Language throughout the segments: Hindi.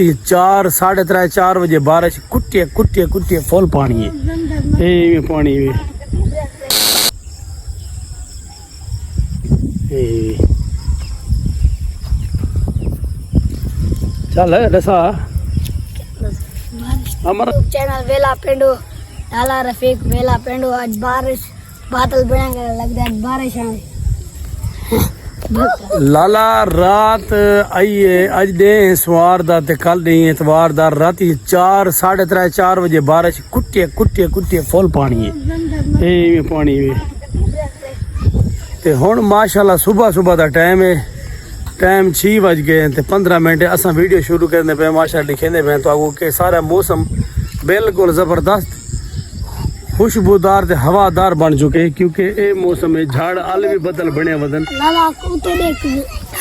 4 3:30 4 बजे बारिश कुटिए कुटिए कुटिए फुल पानी है ये पानी में चल रसा हमारा चैनल वेला पेंडो लाला रफीक वेला पेंडो आज बारिश बादल बनेंगे लग रहा है बारिश आने लाला रात आइए अज दे सवार दा ते कल दे इतवार दा राती 4 3:30 4 बजे बारिश कुटिए कुटिए कुटिए फुल पानी है ये पानी में ते हुन माशाल्लाह सुबह सुबह दा टाइम है टाइम 6 बज गए ते 15 मिनट असा वीडियो शुरू करने पे माशाल्लाह लिखेंदे पे तो आगो के सारा मौसम बिल्कुल जबरदस्त खुशबूदार ते हवादार बन चुके क्योंकि ये मौसम में झाड़ आल भी बदल बने वदन लाला को तो देख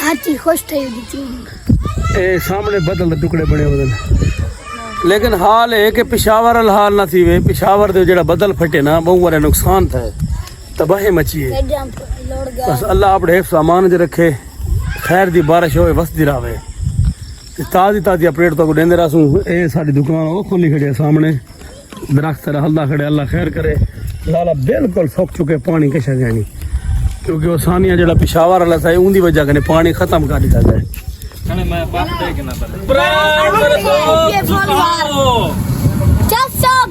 हाथी खुश थे ए सामने बदल दे टुकड़े बने वदन लेकिन हाल है कि पेशावर वाला हाल ना थी वे पेशावर दे जेड़ा बदल फटे ना बहुत बड़ा नुकसान था तबाही मची है बस अल्लाह अपने हिफ्ज़ अमान च रखे खैर दी बारिश होए वसदी रहे ताज़ी ताज़ी अपडेट तो देंदे रहसूं ए साडी दुकान ओ खुली खड़ी है सामने दरख्त हल्दा खड़े अल्लाह खैर करे लाला बिल्कुल सुक चुके पानी किश है नहीं क्योंकि वो सानिया जेड़ा पेशावर वाला था उनकी वजह कने पानी खत्म कर दिता जाए मैं बात देख ना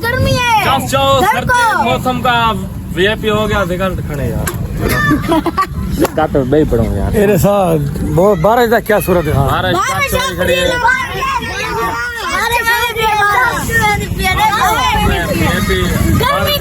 गर्मी है मौसम का वीआईपी हो गया सिगरेट खड़े यार तो नहीं पड़ो यार मेरे साथ बहुत बारिश का क्या सूरत है बारिश खड़ी है गर्मी